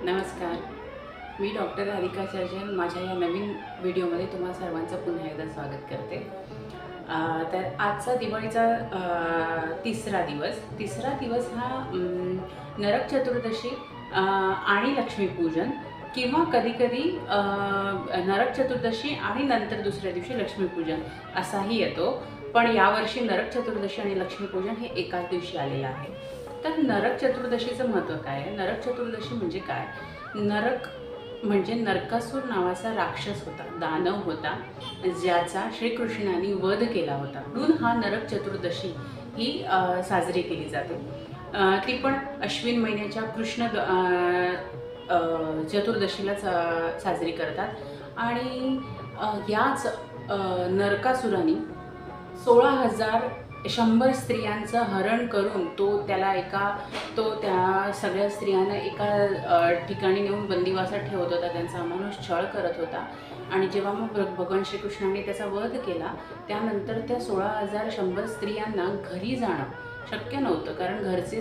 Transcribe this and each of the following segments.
नमस्कार. मी doctor Radhika surgeon माझ्या या नवीन व्हिडिओमध्ये तुम्हा सर्वांचं पुन्हा एकदा स्वागत करते. तर आजचा दिवाळीचा तिसरा दिवस हा नरक चतुर्दशी आणि लक्ष्मीपूजन किंवा कधी-कधी नरक चतुर्दशी आणि नंतर दुसऱ्या दिवशी लक्ष्मीपूजन असाही येतो. पण यावर्षी नरक चतुर्दशी आणि लक्ष्मीपूजन हे एकाच दिवशी आलेलं आहे. तर नरक चतुर्दशीचं महत्त्व काय आहे? नरक चतुर्दशी म्हणजे काय? नरक म्हणजे नरकासूर नावाचा राक्षस होता, दानव होता, ज्याचा श्रीकृष्णाने वध केला होता. म्हणून हा नरक चतुर्दशी ही साजरी केली जाते. ती पण अश्विन महिन्याच्या कृष्ण चतुर्दशीलाच साजरी करतात. आणि याच नरकासुराने 16,100 स्त्रियांचं हरण करून तो त्या सगळ्या स्त्रियांना एका ठिकाणी नेऊन बंदिवासात ठेवत होता. त्यांचा अमानुष छळ करत होता. आणि जेव्हा मग भगवान श्रीकृष्णाने त्याचा वध केला त्यानंतर त्या 16,100 स्त्रियांना घरी जाणं शक्य नव्हतं, कारण घरचे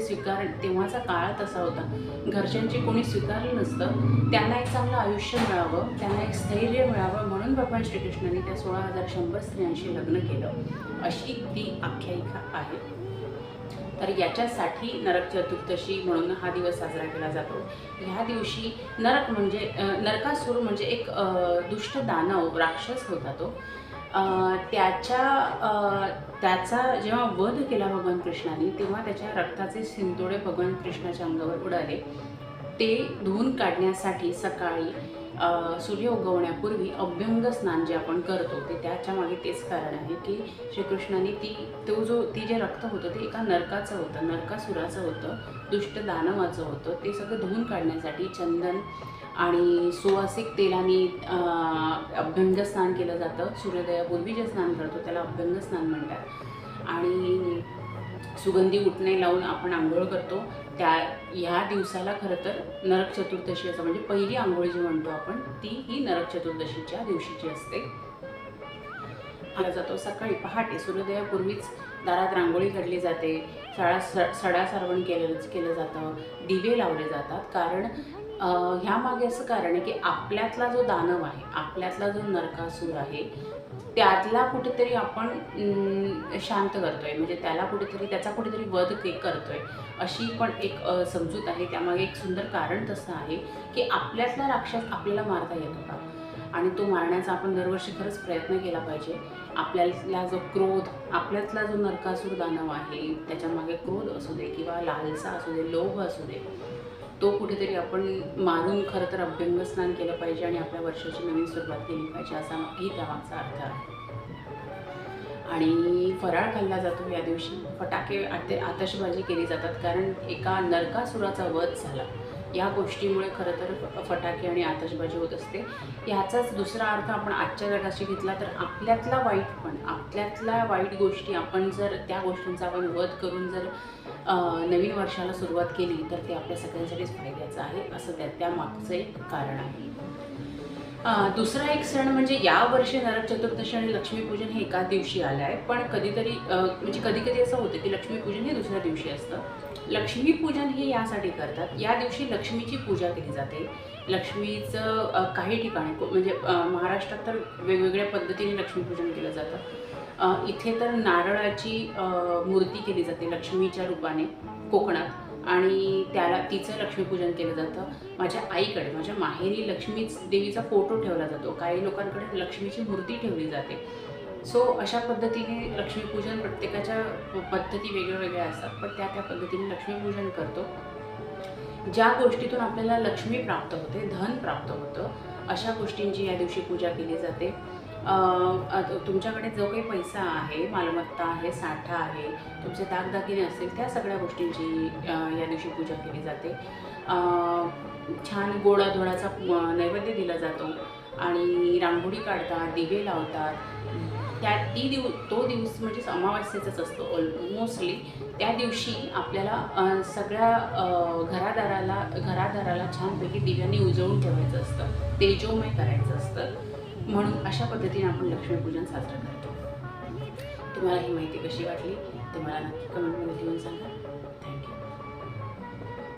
तेव्हाचा काळ तसा होता, घरच्यांची कोणी स्वीकारलं नसतं. त्यांना एक चांगलं आयुष्य मिळावं, त्यांना एक स्थैर्य मिळावं म्हणून भगवान श्रीकृष्णाने त्या 16,100 स्त्रियांशी लग्न केलं, अशी ती आख्यायिका आहे. तर याच्यासाठी नरक चतुर्दशी म्हणून हा दिवस साजरा केला जातो. ह्या दिवशी नरकासूर म्हणजे एक दुष्ट दानव राक्षस होता. तो त्याचा जेव्हा वध केला भगवान कृष्णाने तेव्हा त्याच्या रक्ताचे शिंतोडे भगवान कृष्णाच्या अंगावर उडाले. ते धुवून काढण्यासाठी सकाळी सूर्य उगवण्यापूर्वी अभ्यंग स्नान जे आपण करतो ते त्याच्या मागे तेच कारण आहे की श्रीकृष्णाने ती जे रक्त होतं ते एका नरकाचं होतं, नरकासुराचं होतं, दुष्ट दानवाचं होतं. ते सगळं धुवून काढण्यासाठी चंदन आणि सुवासिक तेलाने अभ्यंग स्नान केलं जातं. सूर्योदयापूर्वी जे स्नान करतो त्याला अभ्यंग स्नान म्हणतात. आणि सुगंधी उटणे लावून आपण आंघोळ करतो. ह्या दिवसाला खरं तर नरक चतुर्दशी असं म्हणजे पहिली आंघोळ जी म्हणतो आपण ती ही नरक चतुर्दशीच्या दिवशीची असते. आला जातो सकाळी पहाटे सूर्योदयापूर्वीच दारात रांगोळी काढली जाते, सडा सारवण केलं जातं, दिवे लावले जातात. कारण ह्यामागे असं कारण आहे की आपल्यातला जो दानव आहे, आपल्यातला जो नरकासूर आहे त्यातला कुठेतरी आपण शांत करतोय, म्हणजे त्याचा कुठेतरी वध करतोय, अशी पण एक समजूत आहे. त्यामागे एक सुंदर कारण तसं आहे की आपल्यातला राक्षस आपल्याला मारता येत होता आणि तो मारण्याचा आपण दरवर्षी खरंच प्रयत्न केला पाहिजे. आपल्यातला जो क्रोध, आपल्यातला जो नरकासूर दानव आहे त्याच्यामागे क्रोध असू दे किंवा लालसा असू दे, लोभ असू दे, तो कुठेतरी आपण मारून खरं तर अभ्यंग स्नान केलं पाहिजे आणि आपल्या वर्षाची नवीन सुरुवात केली पाहिजे, असा ही त्यामागचा अर्थ आहे. आणि फराळ खाल्ला जातो या दिवशी, फटाके आतषबाजी केली जातात, कारण एका नरकासुराचा वध झाला या गोष्टीमुळे खरं तर फटाके आणि आतषबाजी होत असते. ह्याचाच दुसरा अर्थ आपण आजच्या जगाशी घेतला तर आपल्यातल्या वाईट गोष्टी आपण जर त्या गोष्टींचा आपण वध करून जर नवीन वर्षाला सुरुवात केली तर ते आपल्या सगळ्यांसाठीच फायद्याचं आहे, असं त्यामागचं एक कारण आहे. दुसरा एक सण म्हणजे यावर्षी नरक चतुर्दशी आणि लक्ष्मीपूजन हे एकाच दिवशी आलं आहे. पण कधी असं होतं की लक्ष्मीपूजन हे दुसऱ्या दिवशी असतं. लक्ष्मीपूजन हे यासाठी करतात, या दिवशी लक्ष्मीची पूजा केली जाते. लक्ष्मीचं काही ठिकाणी म्हणजे महाराष्ट्रात तर वेगवेगळ्या पद्धतीने लक्ष्मीपूजन केलं जातं. इथे तर नारळाची मूर्ती केली जाते लक्ष्मीच्या रूपाने कोकणात, आणि तिचं लक्ष्मीपूजन केलं जातं. माझ्या आईकडे, माझ्या माहेरी लक्ष्मी देवीचा फोटो ठेवला जातो, काही लोकांकडे लक्ष्मीची मूर्ती ठेवली जाते. सो अशा पद्धतीने लक्ष्मीपूजन, प्रत्येकाच्या पद्धती वेगळ्या असतात, पण त्या पद्धतीने लक्ष्मीपूजन करतो. ज्या गोष्टीतून आपल्याला लक्ष्मी प्राप्त होते, धन प्राप्त होतं, अशा गोष्टींची या दिवशी पूजा केली जाते. तुमच्याकडे जो काही पैसा आहे, मालमत्ता आहे, साठा आहे, तुमचे दागदागिने असतील, त्या सगळ्या गोष्टींची या दिवशी पूजा केली जाते. छान गोडाधोडाचा नैवेद्य दिला जातो आणि रांगोळी काढतात, दिवे लावतात. तो दिवस म्हणजे अमावास्येचाच असतो मोस्टली. त्या दिवशी आपल्याला सगळ्या घरादाराला छानपैकी दिव्यांनी उजळून ठेवायचं असतं, तेजोमय करायचं असतं. म्हणून अशा पद्धतीने आपण लक्ष्मीपूजन साजरं करतो. तुम्हाला ही माहिती कशी वाटली ते मला नक्की कमेंटमध्ये लिहून सांगा.